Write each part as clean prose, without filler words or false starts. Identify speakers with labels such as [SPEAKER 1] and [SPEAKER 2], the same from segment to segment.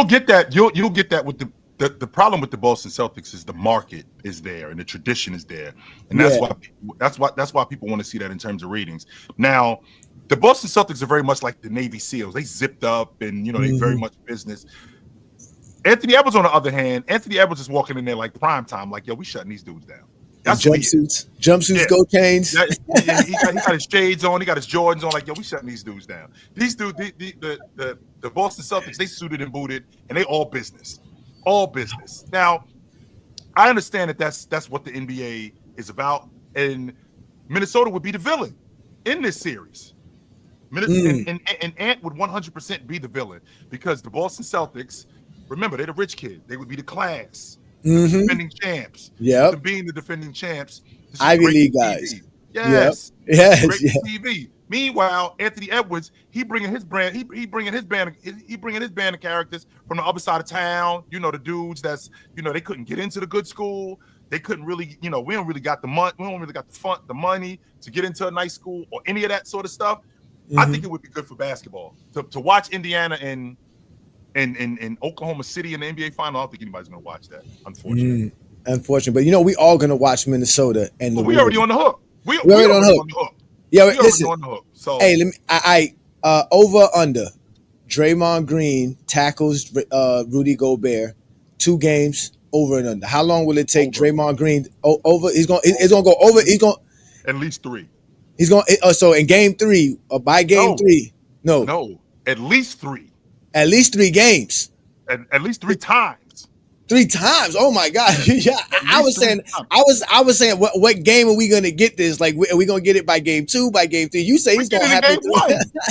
[SPEAKER 1] you'll get that. You'll get that with the problem with the Boston Celtics is the market is there and the tradition is there, and
[SPEAKER 2] Yeah.
[SPEAKER 1] that's why people want to see that in terms of ratings. Now, the Boston Celtics are very much like the Navy SEALs. They zipped up and they very much business. Anthony Edwards, on the other hand, Anthony Edwards is walking in there like prime time, like, yo, we shutting these dudes down. That's who he is.
[SPEAKER 2] Jumpsuits, gold chains.
[SPEAKER 1] Yeah, he got his shades on, he got his Jordans on, like, yo, we shutting these dudes down. These dudes, the Boston Celtics, they suited and booted, and they all business. All business. Now, I understand that that's what the NBA is about, and Minnesota would be the villain in this series. And Ant would 100% be the villain because the Boston Celtics, remember, they're the rich kid. They would be the class, defending champs.
[SPEAKER 2] Yeah,
[SPEAKER 1] being the defending champs.
[SPEAKER 2] Ivy League guys.
[SPEAKER 1] Yes,
[SPEAKER 2] yes,
[SPEAKER 1] great TV. Meanwhile, Anthony Edwards, he bringing his brand. He bringing his band of characters from the other side of town. The dudes that's they couldn't get into the good school. They couldn't really, we don't really got the money. We don't really got the money to get into a nice school or any of that sort of stuff. I think it would be good for basketball to watch Indiana and Oklahoma City in the NBA final. I don't think anybody's going to watch that, unfortunately.
[SPEAKER 2] Unfortunately, but we all going to watch Minnesota and
[SPEAKER 1] we already on the hook. We
[SPEAKER 2] already on the hook. Yeah, listen.
[SPEAKER 1] On the hook. So
[SPEAKER 2] hey, let me. Over under. Draymond Green tackles Rudy Gobert. 2 games over and under. How long will it take Draymond Green over? It's gonna go over. He's going
[SPEAKER 1] at least 3.
[SPEAKER 2] He's going. So in game 3 or by game 3,
[SPEAKER 1] no, at least 3.
[SPEAKER 2] At least 3 games.
[SPEAKER 1] At least 3 times.
[SPEAKER 2] 3 times. Oh my God! Yeah, I was saying, what game are we gonna get this? Like, are we gonna get it by game 2, by game 3? You say it's gonna happen.
[SPEAKER 1] We're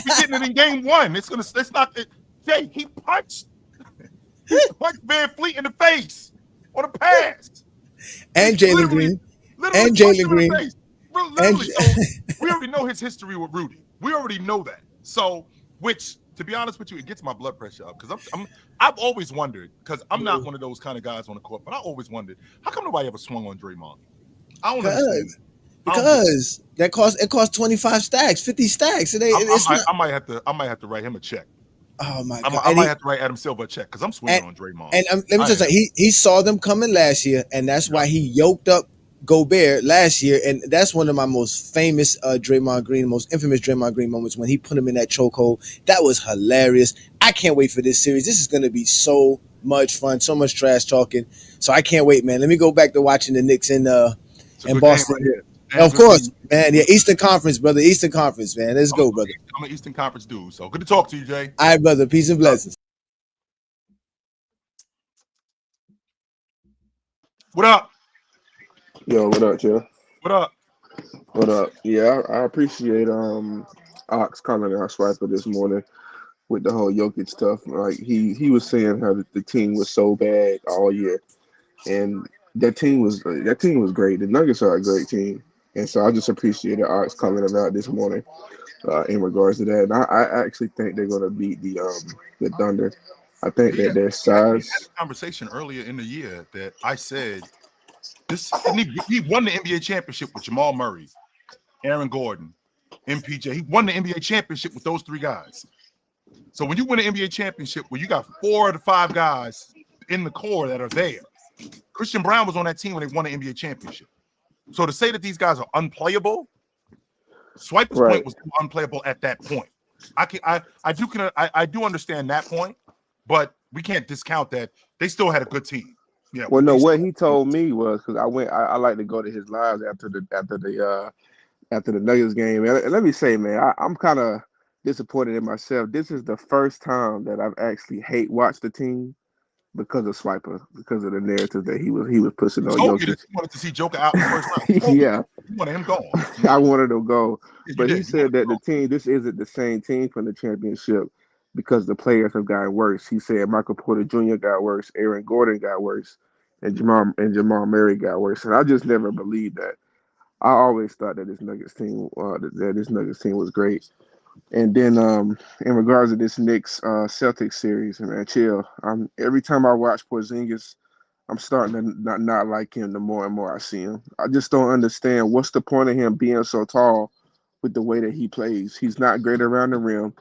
[SPEAKER 1] getting it in game 1. It's not. Jay, he punched Van Fleet in the face on a pass,
[SPEAKER 2] and Jalen Green, and Jalen Green,
[SPEAKER 1] so we already know his history with Rudy. We already know that. So, which, to be honest with you, it gets my blood pressure up because I've always wondered, because I'm not one of those kind of guys on the court, but I always wondered how come nobody ever swung on Draymond. I don't understand.
[SPEAKER 2] Because it costs 25 stacks, 50 stacks.
[SPEAKER 1] I might have to write him a check.
[SPEAKER 2] Oh my God!
[SPEAKER 1] I might have to write Adam Silver a check because I'm swinging on Draymond.
[SPEAKER 2] And let me just say, he saw them coming last year, and that's why he yoked up Gobert last year, and that's one of my most famous Draymond Green, most infamous Draymond Green moments when he put him in that chokehold. That was hilarious. I can't wait for this series. This is going to be so much fun, so much trash talking. So I can't wait, man. Let me go back to watching the Knicks in Boston. Of course, man. Yeah, Eastern Conference, brother. Eastern Conference, man. Let's go, brother.
[SPEAKER 1] I'm an Eastern Conference dude, so good to talk to you, Jay.
[SPEAKER 2] All right, brother. Peace and blessings.
[SPEAKER 1] What up?
[SPEAKER 3] Yo, what up, Joe?
[SPEAKER 1] What up?
[SPEAKER 3] What up? Yeah, I appreciate Ox calling our swiper this morning with the whole Jokic stuff. Like he was saying how the team was so bad all year, and that team was great. The Nuggets are a great team, and so I just appreciated Ox calling them out this morning in regards to that. And I actually think they're going to beat the Thunder. I think that their size.
[SPEAKER 1] We had a conversation earlier in the year that I said he won the NBA championship with Jamal Murray, Aaron Gordon, MPJ. He won the NBA championship with those 3 guys. So when you win an NBA championship where you got 4 of the 5 guys in the core that are there, Christian Brown was on that team when they won the NBA championship. So to say that these guys are unplayable, Swiper's point was unplayable at that point. I do understand that point, but we can't discount that they still had a good team. Yeah.
[SPEAKER 3] Well, no, what he told me was, because I like to go to his lives after the Nuggets game. And let me say, man, I'm kind of disappointed in myself. This is the first time that I've actually watched the team because of Swiper, because of the narrative that he was pushing on Jokic.
[SPEAKER 1] You wanted to see Joker out in the first round.
[SPEAKER 3] Yeah,
[SPEAKER 1] you wanted him gone.
[SPEAKER 3] I wanted him to go, but he said that the team, this isn't the same team from the championship because the players have gotten worse. He said Michael Porter Jr. got worse, Aaron Gordon got worse, and Jamal Murray got worse. And I just never believed that. I always thought that this Nuggets team was great. And then in regards to this Knicks Celtics series, man, chill. Every time I watch Porzingis, I'm starting to not like him the more and more I see him. I just don't understand what's the point of him being so tall with the way that he plays. He's not great around the rim.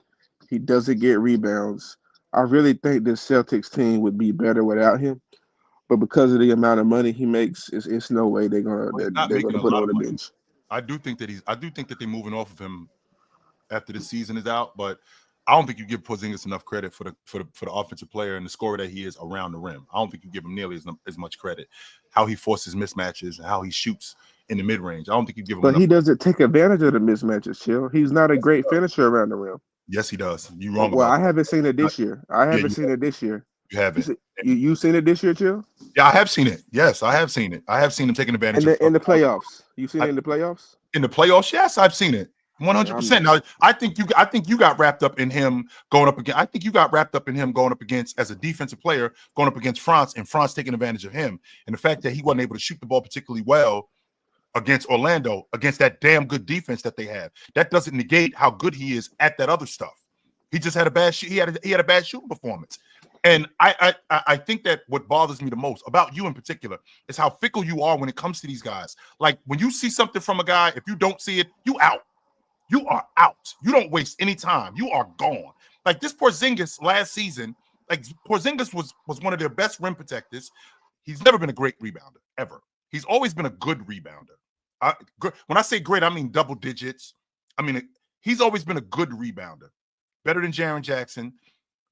[SPEAKER 3] He doesn't get rebounds. I really think this Celtics team would be better without him. But because of the amount of money he makes, it's no way
[SPEAKER 1] Well, he's not
[SPEAKER 3] they're
[SPEAKER 1] making
[SPEAKER 3] gonna
[SPEAKER 1] a
[SPEAKER 3] put him
[SPEAKER 1] lot
[SPEAKER 3] on
[SPEAKER 1] of
[SPEAKER 3] the
[SPEAKER 1] money.
[SPEAKER 3] bench.
[SPEAKER 1] I do think that they're moving off of him after the season is out, but I don't think you give Porzingis enough credit for the offensive player and the scorer that he is around the rim. I don't think you give him nearly as much credit. How he forces mismatches and how he shoots in the mid range. I don't think you give him
[SPEAKER 3] But
[SPEAKER 1] enough.
[SPEAKER 3] he doesn't take advantage of the mismatches, chill. He's not a great finisher around the rim.
[SPEAKER 1] Yes, he does. You're wrong
[SPEAKER 3] Well,
[SPEAKER 1] about
[SPEAKER 3] I
[SPEAKER 1] that.
[SPEAKER 3] haven't seen it
[SPEAKER 1] Not-
[SPEAKER 3] this year. I
[SPEAKER 1] yeah,
[SPEAKER 3] haven't seen it this year.
[SPEAKER 1] you haven't.
[SPEAKER 3] You seen it this year, chill?
[SPEAKER 1] Yeah, I have seen it. Yes, I have seen it. I have seen him taking advantage of.
[SPEAKER 3] In the playoffs, you seen it
[SPEAKER 1] I,
[SPEAKER 3] in the playoffs?
[SPEAKER 1] in the playoffs. Yes, I've seen it.
[SPEAKER 3] I'm
[SPEAKER 1] 100%. Now, I think you got wrapped up in him going up against. I think you got wrapped up in him going up against as a defensive player going up against France and France taking advantage of him and the fact that he wasn't able to shoot the ball particularly well against Orlando against that damn good defense that they have. That doesn't negate how good he is at that other stuff. He just had a bad he had a bad shooting performance. And I think that what bothers me the most about you in particular is how fickle you are when it comes to these guys. Like when you see something from a guy, if you don't see it, you out. You are out. You don't waste any time. You are gone. Like this Porzingis last season, like Porzingis was one of their best rim protectors. He's never been a great rebounder ever. He's always been a good rebounder. When I say great, I mean double digits. I mean he's always been a good rebounder, better than Jaren Jackson.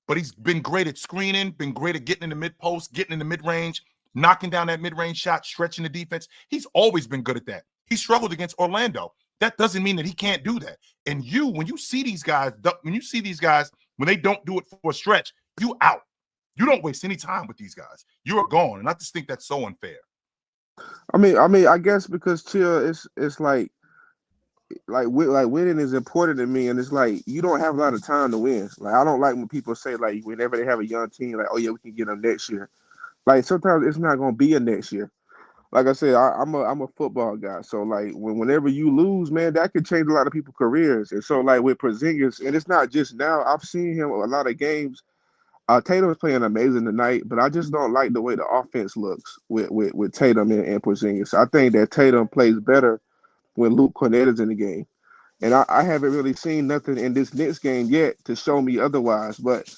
[SPEAKER 1] But he's been great at screening, been great at getting in the mid post, getting in the mid range, knocking down that mid range shot, stretching the defense. He's always been good at that. He struggled against Orlando. That doesn't mean that he can't do that. And when you see these guys, when they don't do it for a stretch, you out. You don't waste any time with these guys. You are gone. And I just think that's so unfair.
[SPEAKER 3] I guess because chill, it's like winning is important to me, and it's like you don't have a lot of time to win. Like I don't like when people say like whenever they have a young team, like oh yeah, we can get them next year. Like sometimes it's not gonna be a next year. Like I said, I'm a football guy, so like whenever you lose, man, that could change a lot of people's careers. And so like with Porzingis, and it's not just now. I've seen him a lot of games. Tatum's playing amazing tonight, but I just don't like the way the offense looks with Tatum and Porzingis. I think that Tatum plays better when Luke Cornett is in the game. And I haven't really seen nothing in this next game yet to show me otherwise. But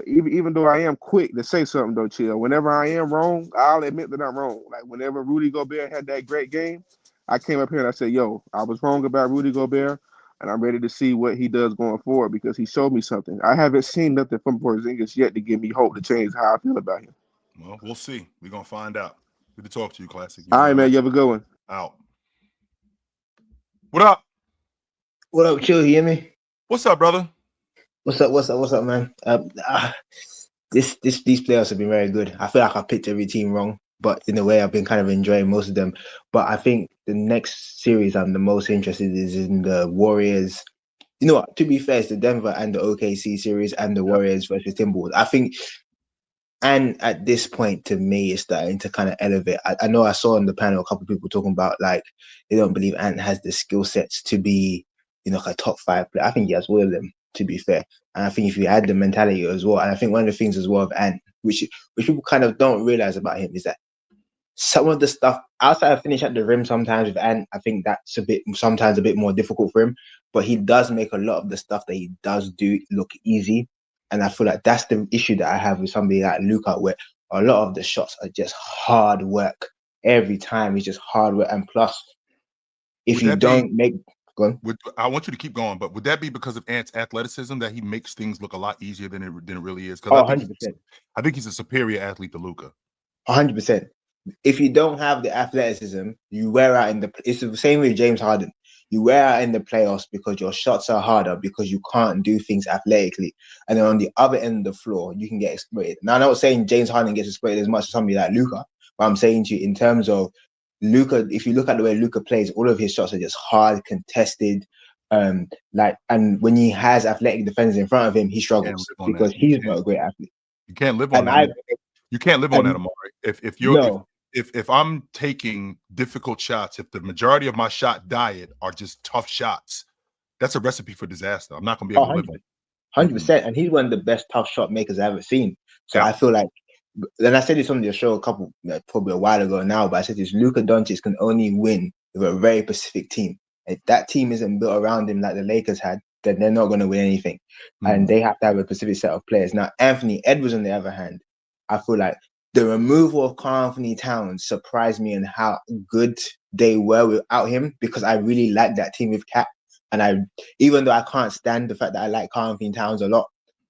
[SPEAKER 3] even though I am quick to say something though, chill. Whenever I am wrong, I'll admit that I'm wrong. Like whenever Rudy Gobert had that great game, I came up here and I said, "Yo, I was wrong about Rudy Gobert, and I'm ready to see what he does going forward because he showed me something. I haven't seen nothing from Porzingis yet to give me hope to change how I feel about him."
[SPEAKER 1] Well, we'll see. We're gonna find out. Good to talk to you, Classic.
[SPEAKER 3] All right, man. You have a good one.
[SPEAKER 1] Out. What up?
[SPEAKER 4] What up, Chill? You hear me?
[SPEAKER 1] What's up, brother?
[SPEAKER 4] What's up, man? These playoffs have been very good. I feel like I picked every team wrong, but in a way, I've been kind of enjoying most of them. But I think the next series I'm the most interested is in the Warriors. You know what? To be fair, it's the Denver and the OKC series and the Warriors versus Timberwolves. I think, and at this point, to me, it's starting to kind of elevate. I know I saw on the panel a couple of people talking about like they don't believe Ant has the skill sets to be, like a top 5 player. I think he has all of them, to be fair. And I think if you add the mentality as well, and I think one of the things as well of Ant, which people kind of don't realize about him, is that some of the stuff outside of finish at the rim sometimes with Ant, I think that's sometimes a bit more difficult for him. But he does make a lot of the stuff that he does do look easy. And I feel like that's the issue that I have with somebody like Luka, where a lot of the shots are just hard work. Every time it's just hard work. And plus, if you don't make... Go on.
[SPEAKER 1] I want you to keep going, but would that be because of Ant's athleticism that he makes things look a lot easier than it really is?
[SPEAKER 4] Because 100%.
[SPEAKER 1] I think he's a superior athlete to Luka.
[SPEAKER 4] 100%. If you don't have the athleticism, you wear out it's the same with James Harden. You wear out in the playoffs because your shots are harder because you can't do things athletically. And then on the other end of the floor, you can get exploited. Now, I'm not saying James Harden gets exploited as much as somebody like Luka, but I'm saying to you in terms of Luka, if you look at the way Luka plays, all of his shots are just hard, contested. And when he has athletic defenders in front of him, he struggles because he's not a great athlete.
[SPEAKER 1] You can't live on that. You can't live on that, Amari. If I'm taking difficult shots, if the majority of my shot diet are just tough shots, that's a recipe for disaster. I'm not going to be able to live on it.
[SPEAKER 4] 100%. And he's one of the best tough shot makers I've ever seen. So I feel like, and I said this on your show probably a while ago now, but I said this: Luka Doncic can only win with a very specific team. If that team isn't built around him like the Lakers had, then they're not going to win anything. And they have to have a specific set of players. Now, Anthony Edwards, on the other hand, I feel like the removal of Karl Anthony Towns surprised me in how good they were without him, because I really like that team with Cat. And even though I can't stand the fact that I like Karl Anthony Towns a lot,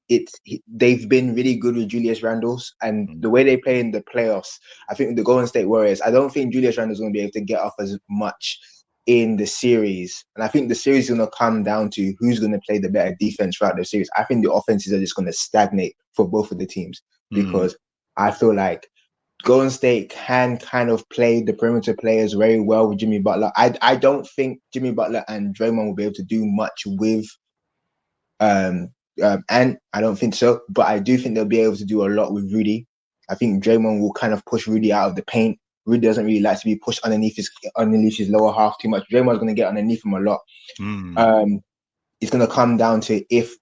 [SPEAKER 4] they've been really good with Julius Randle's, and the way they play in the playoffs. I think the Golden State Warriors, I don't think Julius Randle's going to be able to get off as much in the series. And I think the series is going to come down to who's going to play the better defense throughout the series. I think the offenses are just going to stagnate for both of the teams, because I feel like Golden State can kind of play the perimeter players very well with Jimmy Butler. I don't think Jimmy Butler and Draymond will be able to do much with and I don't think so, but I do think they'll be able to do a lot with Rudy. I think Draymond will kind of push Rudy out of the paint. Rudy doesn't really like to be pushed underneath his lower half too much. Draymond's going to get underneath him a lot. It's going to come down to if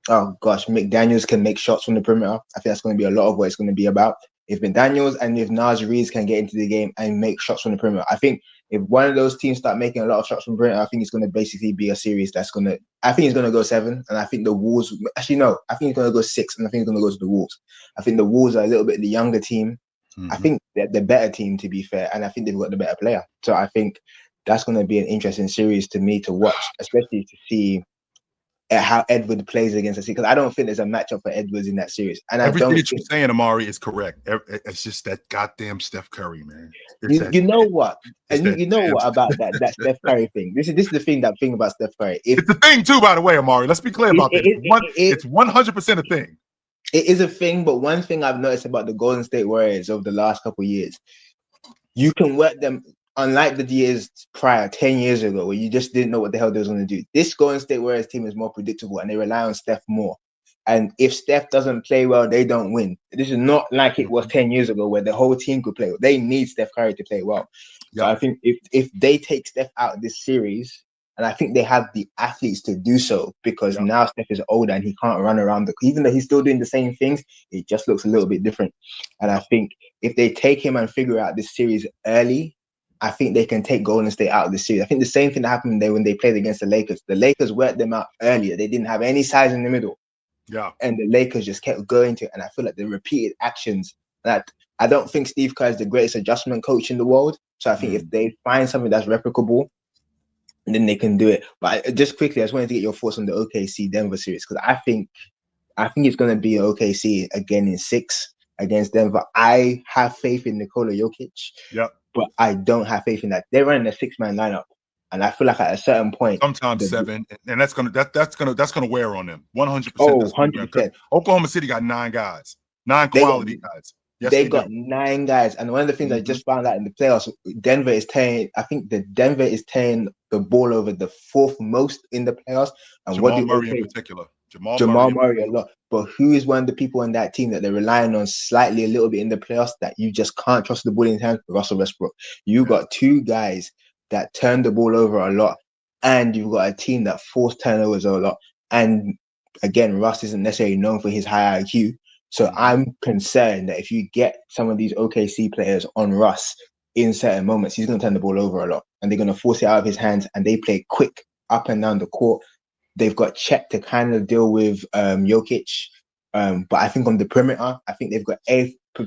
[SPEAKER 4] McDaniels can make shots from the perimeter. I think that's going to be a lot of what it's going to be about. If McDaniels and if Naz Reid can get into the game and make shots from the perimeter, I think if one of those teams start making a lot of shots from the perimeter, I think it's going to basically be a series I think it's going to go 7, and I think the Wolves, actually no, I think it's going to go 6, and I think it's going to go to the Wolves. I think the Wolves are a little bit the younger team. I think they're the better team, to be fair, and I think they've got the better player. So I think that's going to be an interesting series to me to watch, especially to see how Edward plays against us, because I don't think there's a matchup for Edwards in that series. And
[SPEAKER 1] everything that you're saying, Amari, is correct. It's just that goddamn Steph Curry, man.
[SPEAKER 4] You know what? And you know what about that Steph Curry thing? This is the thing about Steph Curry.
[SPEAKER 1] It's the thing too, by the way, Amari. Let's be clear about this. It's 100% a thing.
[SPEAKER 4] It is a thing, but one thing I've noticed about the Golden State Warriors over the last couple of years, you can work them. Unlike the years prior, 10 years ago, where you just didn't know what the hell they was going to do. This Golden State Warriors team is more predictable, and they rely on Steph more. And if Steph doesn't play well, they don't win. This is not like it was 10 years ago where the whole team could play well. They need Steph Curry to play well. So I think if they take Steph out of this series, and I think they have the athletes to do so, because now Steph is older and he can't run around. Even though he's still doing the same things, it just looks a little bit different. And I think if they take him and figure out this series early, I think they can take Golden State out of the series. I think the same thing that happened there when they played against the Lakers. The Lakers worked them out earlier. They didn't have any size in the middle.
[SPEAKER 1] Yeah.
[SPEAKER 4] And the Lakers just kept going to it. And I feel like the repeated actions that I don't think Steve Kerr is the greatest adjustment coach in the world. So I think if they find something that's replicable, then they can do it. But just quickly, I just wanted to get your thoughts on the OKC Denver series, because I think it's going to be OKC again in 6 against Denver. I have faith in Nikola Jokic.
[SPEAKER 1] Yep.
[SPEAKER 4] But I don't have faith in that. They're running a 6-man lineup, and I feel like at a certain point,
[SPEAKER 1] sometimes 7, and that's gonna wear on them 100%.
[SPEAKER 4] Oh, 100%.
[SPEAKER 1] Oklahoma City got 9 guys, 9 quality guys. Yes,
[SPEAKER 4] they got 9 guys, and one of the things I just found out in the playoffs, Denver is turning the ball over the 4th most in the playoffs. And
[SPEAKER 1] Jamal Murray in particular.
[SPEAKER 4] Jamal Murray a lot. But who is one of the people on that team that they're relying on slightly a little bit in the playoffs that you just can't trust the ball in hand? Russell Westbrook. You got 2 guys that turn the ball over a lot, and you've got a team that force turnovers a lot. And again, Russ isn't necessarily known for his high IQ. So I'm concerned that if you get some of these OKC players on Russ in certain moments, he's going to turn the ball over a lot, and they're going to force it out of his hands, and they play quick up and down the court. They've got Chet to kind of deal with Jokic. But I think on the perimeter, I think they've got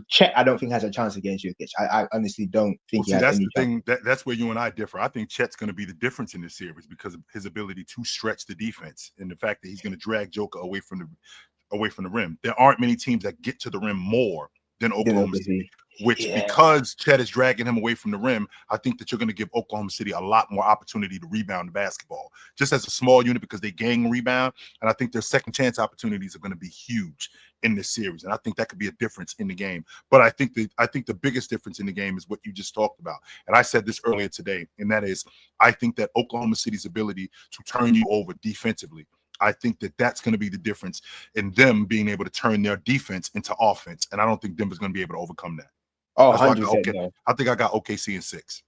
[SPEAKER 4] Chet. I don't think has a chance against Jokic. I honestly don't think he has any chance.
[SPEAKER 1] That's where you and I differ. I think Chet's going to be the difference in this series because of his ability to stretch the defense and the fact that he's going to drag Joker away from the rim. There aren't many teams that get to the rim more than Oklahoma City, which because Chet is dragging him away from the rim, I think that you're going to give Oklahoma City a lot more opportunity to rebound the basketball, just as a small unit, because they gang rebound. And I think their second chance opportunities are going to be huge in this series. And I think that could be a difference in the game. But I think the biggest difference in the game is what you just talked about. And I said this earlier today, and that is, I think that Oklahoma City's ability to turn you over defensively, I think that that's going to be the difference in them being able to turn their defense into offense. And I don't think Denver's going to be able to overcome that.
[SPEAKER 4] Oh, 100%.
[SPEAKER 1] I think I got OKC in 6.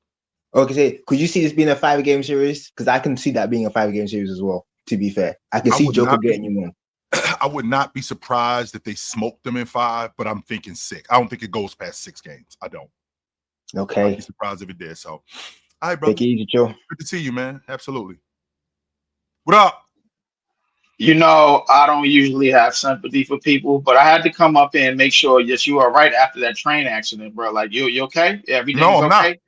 [SPEAKER 4] Okay, could you see this being a 5-game series? Because I can see that being a 5-game series as well, to be fair. I can see Joker getting you one.
[SPEAKER 1] I would not be surprised if they smoked them in 5, but I'm thinking 6. I don't think it goes past 6 games. I don't.
[SPEAKER 4] Okay.
[SPEAKER 1] I'd be surprised if it did. So, all right, bro.
[SPEAKER 4] Take it easy, Joe.
[SPEAKER 1] Good to see you, man. Absolutely. What up?
[SPEAKER 5] You know, I don't usually have sympathy for people, but I had to come up here and make sure that you are right after that train accident, bro. Like you okay?
[SPEAKER 1] No,
[SPEAKER 5] Everything's
[SPEAKER 1] I'm not.
[SPEAKER 5] okay?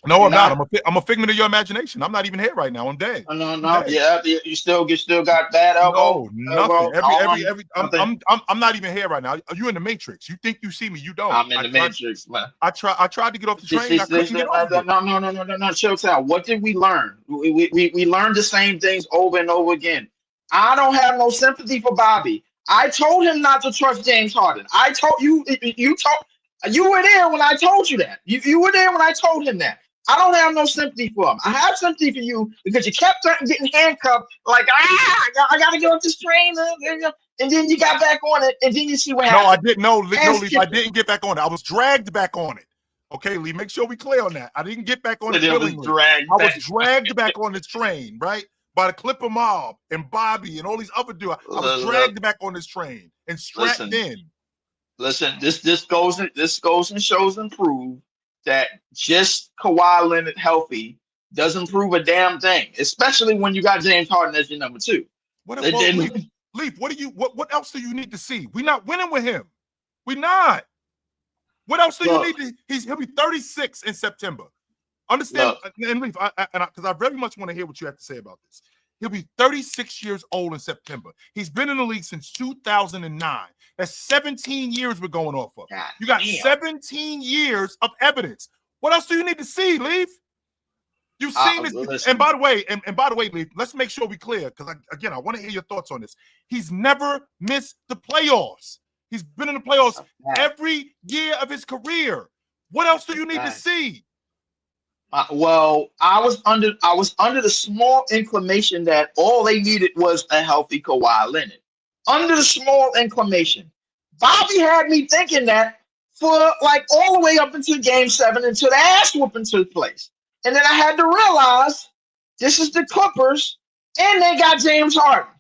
[SPEAKER 1] No,
[SPEAKER 5] You're
[SPEAKER 1] I'm not.
[SPEAKER 5] not?
[SPEAKER 1] I'm a figment of your imagination. I'm not even here right now. I'm dead.
[SPEAKER 5] No,
[SPEAKER 1] I'm
[SPEAKER 5] no,
[SPEAKER 1] dead.
[SPEAKER 5] yeah, you still got bad
[SPEAKER 1] No, nothing.
[SPEAKER 5] arm, nothing.
[SPEAKER 1] I'm not even here right now. You in the matrix. You think you see me. You don't.
[SPEAKER 5] I'm in the matrix, man.
[SPEAKER 1] I tried to get off the train. I
[SPEAKER 5] This,
[SPEAKER 1] couldn't get off of it.
[SPEAKER 5] no, chill out. What did we learn? We learned the same things over and over again. I don't have no sympathy for Bobby. I told him not to trust James Harden. I told you, you were there when I told you that. You were there when I told him that. I don't have no sympathy for him. I have sympathy for you because you kept getting handcuffed, like, I gotta get off this train, and then you got back on it, and then you see what
[SPEAKER 1] No, I
[SPEAKER 5] happened.
[SPEAKER 1] didn't. No, Lee, I didn't get back on it. I was dragged back on it. Okay, Lee, make sure we clear on that. I didn't get back on it willingly. I was dragged back on this train, right? By the Clipper Mob and Bobby and all these other dudes. I was dragged back on this train and strapped in.
[SPEAKER 5] Listen, this goes and shows and proves that just Kawhi Leonard healthy doesn't prove a damn thing, especially when you got James Harden as your number two.
[SPEAKER 1] Leaf, what else do you need to see? We're not winning with him. We're not. What else do you need to? He'll be 36 in September. Understand? And Leaf, because I very much want to hear what you have to say about this. He'll be 36 years old in September. He's been in the league since 2009. That's 17 years we're going off of. You got 17 years of evidence. What else do you need to see, Leaf? You've seen this. And by the way, Leaf, let's make sure we clear, because I want to hear your thoughts on this. He's never missed the playoffs. He's been in the playoffs every year of his career. What else do you need to see?
[SPEAKER 5] Well, I was under the small inclination that all they needed was a healthy Kawhi Leonard. Under the small inclination, Bobby had me thinking that for like all the way up until Game 7 until the ass whooping took place, and then I had to realize this is the Clippers and they got James Harden.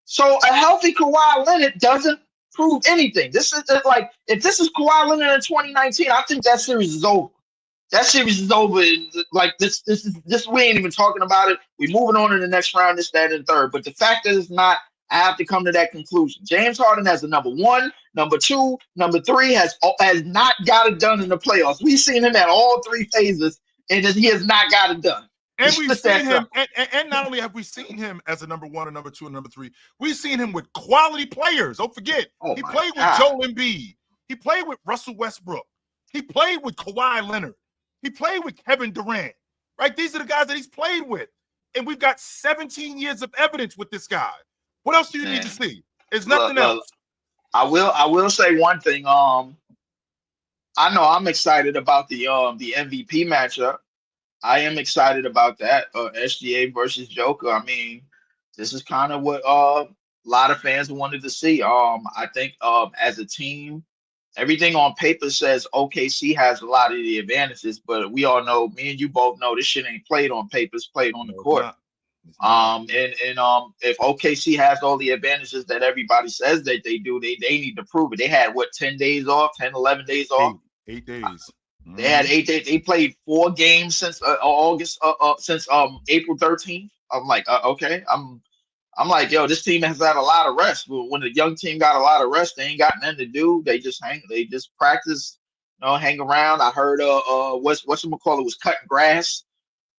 [SPEAKER 5] So a healthy Kawhi Leonard doesn't prove anything. This is like, if this is Kawhi Leonard in 2019, I think that series is over. That series is over. Like this we ain't even talking about it. We're moving on to the next round, this, that, and third. But the fact that it's not, I have to come to that conclusion. James Harden has a number 1, number 2, number 3 has not got it done in the playoffs. We've seen him at all 3 phases, and he has not got it done.
[SPEAKER 1] And we've seen him, and not only have we seen him as a number 1, a number 2, and number 3, we've seen him with quality players. Don't forget, he played with Joel Embiid. He played with Russell Westbrook. He played with Kawhi Leonard. He played with Kevin Durant, right? These are the guys that he's played with. And we've got 17 years of evidence with this guy. What else do you need to see? There's nothing else.
[SPEAKER 5] I will say one thing. I know I'm excited about the MVP matchup. I am excited about that. SGA versus Joker. I mean, this is kind of what a lot of fans wanted to see. I think as a team, everything on paper says OKC has a lot of the advantages, but we all know, me and you both know, this shit ain't played on paper, it's played on the court. If OKC has all the advantages that everybody says that they do, they need to prove it. They had 10 days off, 10, 11 days off.
[SPEAKER 1] 8 days. Mm-hmm.
[SPEAKER 5] They had 8 days. They played 4 games since since April 13th. I'm like, okay. I'm like, yo, this team has had a lot of rest. But when the young team got a lot of rest, they ain't got nothing to do. They just practice, hang around. I heard whatchamacallit was cutting grass,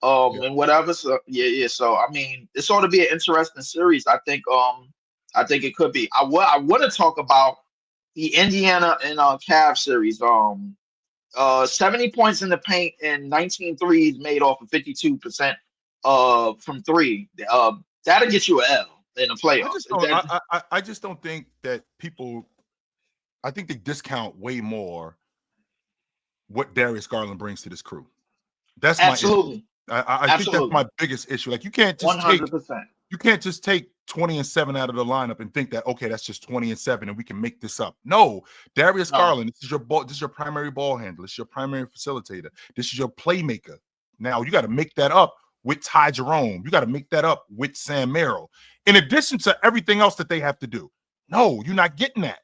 [SPEAKER 5] and whatever. So yeah. So I mean, this ought to be an interesting series. I think it could be. I want to talk about the Indiana and Cavs series. 70 points in the paint and 19 threes made off of 52% from 3. That'll get you an L in the playoffs.
[SPEAKER 1] I just don't think that people. I think they discount way more what Darius Garland brings to this crew. That's
[SPEAKER 5] absolutely.
[SPEAKER 1] I think that's my biggest issue. Like, you can't just
[SPEAKER 5] 100%.
[SPEAKER 1] You can't just take 20-7 out of the lineup and think that, okay, that's just 20-7 and we can make this up. No, Darius Garland, this is your primary ball handler. This is your primary facilitator. This is your playmaker. Now you got to make that up with Ty Jerome. You got to make that up with Sam Merrill. In addition to everything else that they have to do. No, you're not getting that.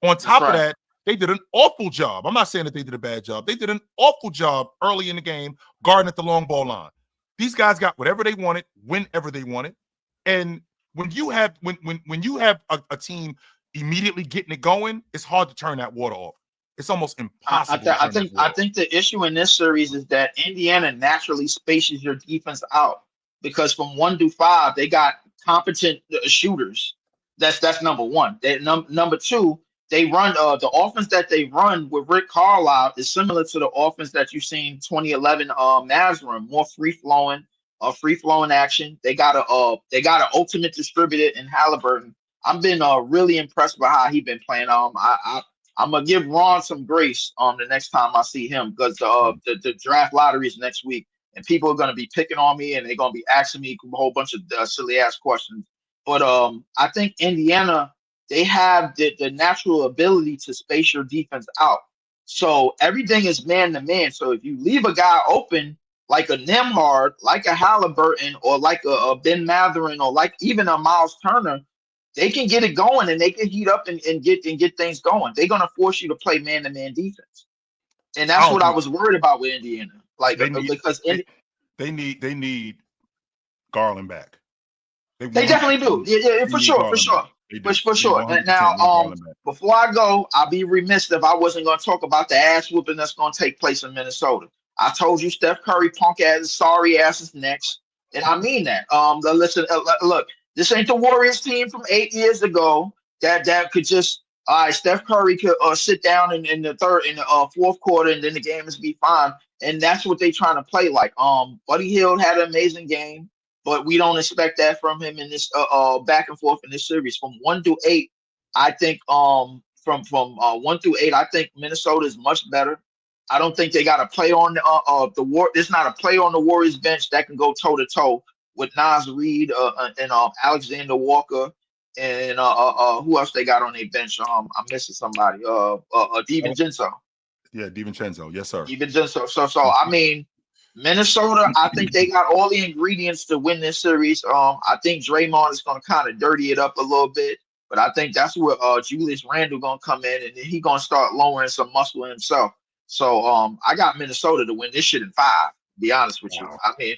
[SPEAKER 1] On top of that, they did an awful job. I'm not saying that they did a bad job. They did an awful job early in the game guarding at the long ball line. These guys got whatever they wanted, whenever they wanted. And when you have a team immediately getting it going, it's hard to turn that water off. It's almost impossible to turn that water
[SPEAKER 5] I think the issue in this series is that Indiana naturally spaces your defense out because from 1 to 5 they got competent shooters. That's number one. Number two, they run the offense that they run with Rick Carlisle is similar to the offense that you've seen 2011 Mavs run, more free flowing action. They got an ultimate distributor in Halliburton. I've been really impressed by how he's been playing. I'm gonna give Ron some grace the next time I see him because the draft lottery is next week and people are gonna be picking on me and they're gonna be asking me a whole bunch of silly ass questions. But I think Indiana, they have the natural ability to space your defense out. So everything is man to man. So if you leave a guy open like a Nemhard, like a Halliburton, or like a Ben Matherin, or like even a Miles Turner, they can get it going and they can heat up and get things going. They're gonna force you to play man to man defense, and that's what I was worried about with Indiana. Like because
[SPEAKER 1] they need Garland back.
[SPEAKER 5] They definitely do. Yeah, for sure. Now, before I go, I'll be remiss if I wasn't going to talk about the ass whooping that's going to take place in Minnesota. I told you Steph Curry punk ass, sorry ass is next, and I mean that. Listen, look, this ain't the Warriors team from 8 years ago that could just. All right, Steph Curry could sit down in the fourth quarter, and then the game is be fine. And that's what they trying to play like. Buddy Hield had an amazing game. But we don't expect that from him in this back and forth in this series. From 1 to 8, I think from 1 through 8, I think Minnesota is much better. I don't think they got a play on the war. There's not a player on the Warriors bench that can go toe to toe with Nas Reed and Alexander Walker and who else they got on their bench? I'm missing somebody. DiVincenzo.
[SPEAKER 1] Yeah, DiVincenzo. Yes, sir.
[SPEAKER 5] DiVincenzo. So I mean. Minnesota, I think they got all the ingredients to win this series. I think Draymond is going to kind of dirty it up a little bit, but I think that's where Julius Randle going to come in and he going to start lowering some muscle himself. So I got Minnesota to win this shit in 5. To be honest with you, I mean,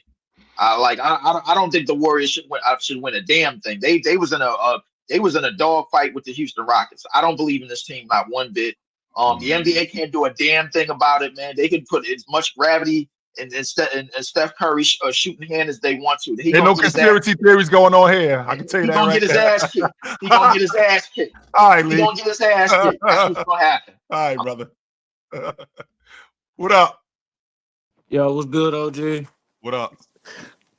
[SPEAKER 5] I don't think the Warriors should win a damn thing. They was in a dog fight with the Houston Rockets. I don't believe in this team not one bit. The NBA can't do a damn thing about it, man. They can put as much gravity and Steph Curry shooting hand as they want to.
[SPEAKER 1] Ain't no conspiracy theories going on here. I can tell you that.
[SPEAKER 5] He gonna get his ass kicked. He gonna get his ass kicked.
[SPEAKER 1] All right, Lee.
[SPEAKER 5] He gonna get his ass kicked. That's what's gonna happen.
[SPEAKER 1] All right, brother. What up?
[SPEAKER 6] Yo, what's good, OG?
[SPEAKER 1] What up?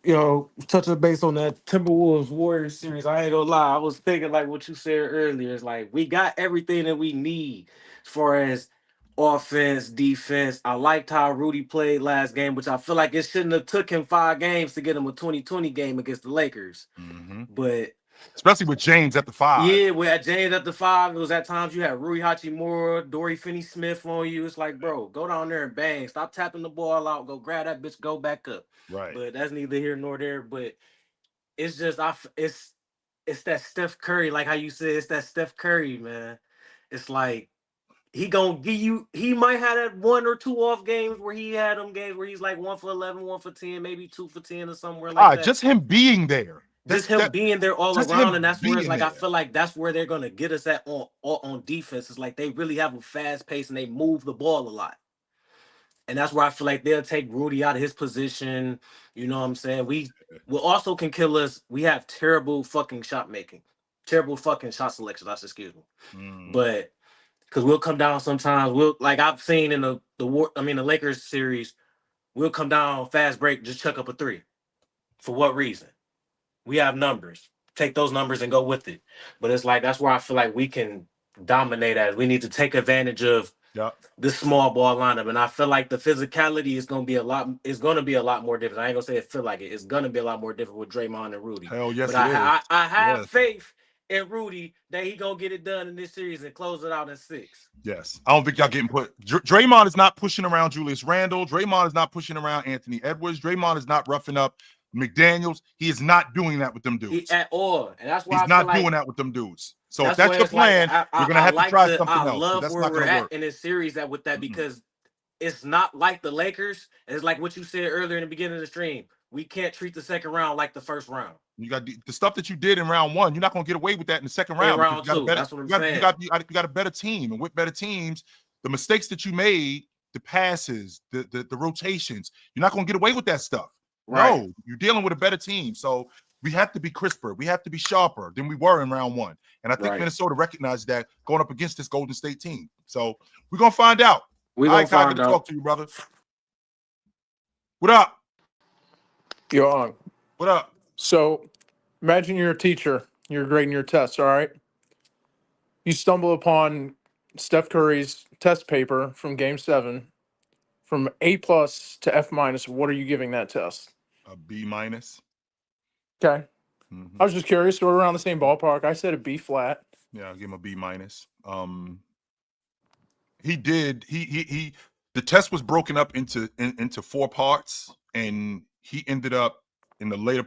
[SPEAKER 6] Yo, touching base on that Timberwolves Warriors series. I ain't gonna lie. I was thinking like what you said earlier. It's like we got everything that we need as far as offense, defense. I liked how Rudy played last game, which I feel like it shouldn't have took him 5 games to get him a 2020 game against the Lakers. But
[SPEAKER 1] especially with James at the 5.
[SPEAKER 6] Yeah, with James at the 5, it was at times you had Rui Hachimura, Dory Finney-Smith on you. It's like, bro, go down there and bang. Stop tapping the ball out. Go grab that bitch. Go back up.
[SPEAKER 1] Right.
[SPEAKER 6] But that's neither here nor there. But it's just it's that Steph Curry, like how you said, it's that Steph Curry, man. It's like he gonna give you. He might have that 1 or 2 off games where he had them games where he's like 1 for 11, 1 for 10, maybe 2 for 10 or somewhere like that.
[SPEAKER 1] Just him being there.
[SPEAKER 6] Just him being there all around, and that's where it's like I feel like that's where they're gonna get us at on defense. It's like they really have a fast pace and they move the ball a lot, and that's where I feel like they'll take Rudy out of his position. You know what I'm saying? We also can kill us. We have terrible fucking shot making, terrible fucking shot selection. Excuse me, but because we'll come down sometimes. We'll like I've seen in the Lakers series, we'll come down fast break, just chuck up a 3. For what reason? We have numbers. Take those numbers and go with it. But it's like that's where I feel like we can dominate as. We need to take advantage of the small ball lineup. And I feel like the physicality is gonna be a lot more different. I ain't gonna say it feel like it. It's gonna be a lot more different with Draymond and Rudy.
[SPEAKER 1] Hell yes,
[SPEAKER 6] but I have faith in Rudy that he gonna get it done in this series and close it out in 6.
[SPEAKER 1] Yes. I don't think y'all getting put. Draymond is not pushing around Julius Randle. Draymond is not pushing around Anthony Edwards. Draymond is not roughing up McDaniels. He is not doing that with them dudes
[SPEAKER 6] at all, and that's why
[SPEAKER 1] he's not doing that with them dudes. So if that's your plan, you're gonna have to try something else. I love that's where we're at
[SPEAKER 6] in this series with that because it's not like the Lakers. It's like what you said earlier in the beginning of the stream. we can't treat the second round like the first round.
[SPEAKER 1] You got the stuff that you did in round 1. You're not gonna get away with that in the second round.
[SPEAKER 6] round
[SPEAKER 1] You got a
[SPEAKER 6] two.
[SPEAKER 1] better,
[SPEAKER 6] That's what I'm saying.
[SPEAKER 1] you got a better team, and with better teams, the mistakes that you made, the passes, the rotations, you're not gonna get away with that stuff.
[SPEAKER 6] Right.
[SPEAKER 1] No, you're dealing with a better team, so we have to be crisper. We have to be sharper than we were in round 1. And I think
[SPEAKER 6] Right.
[SPEAKER 1] Minnesota recognized that going up against this Golden State team. So we're gonna find out.
[SPEAKER 6] We're
[SPEAKER 1] All
[SPEAKER 6] gonna
[SPEAKER 1] right, Kai,
[SPEAKER 6] find
[SPEAKER 1] good to
[SPEAKER 6] out.
[SPEAKER 1] talk to you, brother. What up?
[SPEAKER 7] You're on.
[SPEAKER 1] What up?
[SPEAKER 7] So imagine you're a teacher, you're grading your tests, all right? You stumble upon Steph Curry's test paper from game 7 from A+ to F-. What are you giving that test?
[SPEAKER 1] A B minus.
[SPEAKER 7] Okay.
[SPEAKER 1] Mhm.
[SPEAKER 7] I was just curious. We're around the same ballpark. I said a B flat.
[SPEAKER 1] Yeah, I'll give him a B minus. He did. He. The test was broken up into 4 parts, and he ended up in the latter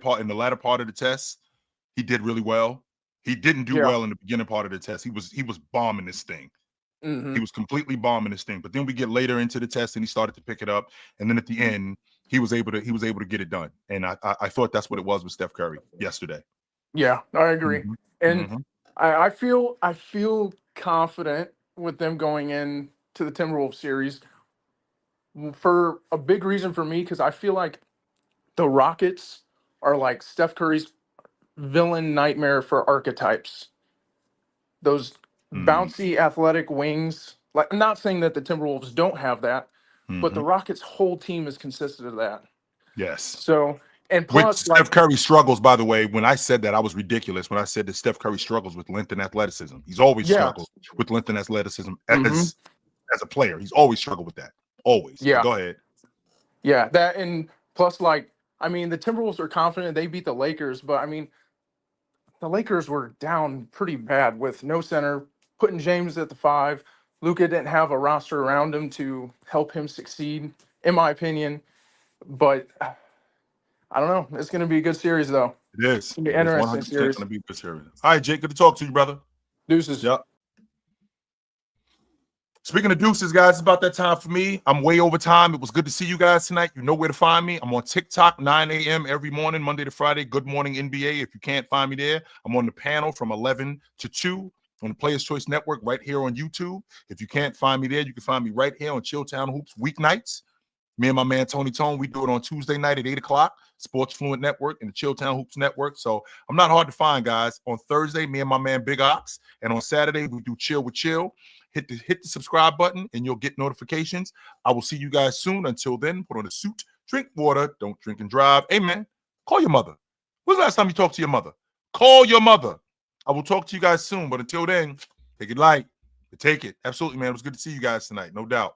[SPEAKER 1] part of the test. He did really well. He didn't do well in the beginning part of the test. He was bombing this thing.
[SPEAKER 7] Mm-hmm.
[SPEAKER 1] He was completely bombing this thing. But then we get later into the test, and he started to pick it up. And then at the end, he was able to get it done. And I thought that's what it was with Steph Curry yesterday.
[SPEAKER 7] Yeah, I agree.
[SPEAKER 1] Mhm.
[SPEAKER 7] And
[SPEAKER 1] Mhm.
[SPEAKER 7] I feel confident with them going in to the Timberwolves series for a big reason for me, because I feel like the Rockets are like Steph Curry's villain nightmare for archetypes. Those bouncy athletic wings. Like, I'm not saying that the Timberwolves don't have that, but the Rockets' whole team is consisted of that.
[SPEAKER 1] Yes.
[SPEAKER 7] So, and
[SPEAKER 1] Which
[SPEAKER 7] plus,
[SPEAKER 1] Steph Curry struggles, by the way. When I said that, I was ridiculous. When I said that Steph Curry struggles with length and athleticism, he's always struggled with length and athleticism as a player. He's always struggled with that. Always.
[SPEAKER 7] Yeah.
[SPEAKER 1] But go ahead.
[SPEAKER 7] Yeah, that, and plus, like, I mean, the Timberwolves are confident they beat the Lakers, but I mean, the Lakers were down pretty bad with no center, putting James at the 5. Luka didn't have a roster around him to help him succeed, in my opinion. But I don't know. It's going to be a good series, though.
[SPEAKER 1] It is.
[SPEAKER 7] It's going to be
[SPEAKER 1] It is
[SPEAKER 7] interesting
[SPEAKER 1] 100%
[SPEAKER 7] series.
[SPEAKER 1] going to be a good series. All right, Jake, good to talk to you, brother.
[SPEAKER 7] Deuces.
[SPEAKER 1] Yep. Speaking of deuces, guys, it's about that time for me. I'm way over time. It was good to see you guys tonight. You know where to find me. I'm on TikTok, 9 a.m. every morning, Monday to Friday. Good morning, NBA. If you can't find me there, I'm on the panel from 11 to 2 on the Players Choice Network right here on YouTube. If you can't find me there, you can find me right here on Chilltown Hoops weeknights. Me and my man Tony Tone, we do it on Tuesday night at 8 o'clock, Sports Fluent Network and the Chilltown Hoops Network. So I'm not hard to find, guys. On Thursday, me and my man Big Ox. And on Saturday, we do Chill with Chill. Hit the subscribe button and you'll get notifications. I will see you guys soon. Until then, put on a suit, drink water, don't drink and drive. Hey, man, call your mother. When's the last time you talked to your mother? Call your mother. I will talk to you guys soon. But until then, take it light. Take it. Absolutely, man. It was good to see you guys tonight. No doubt.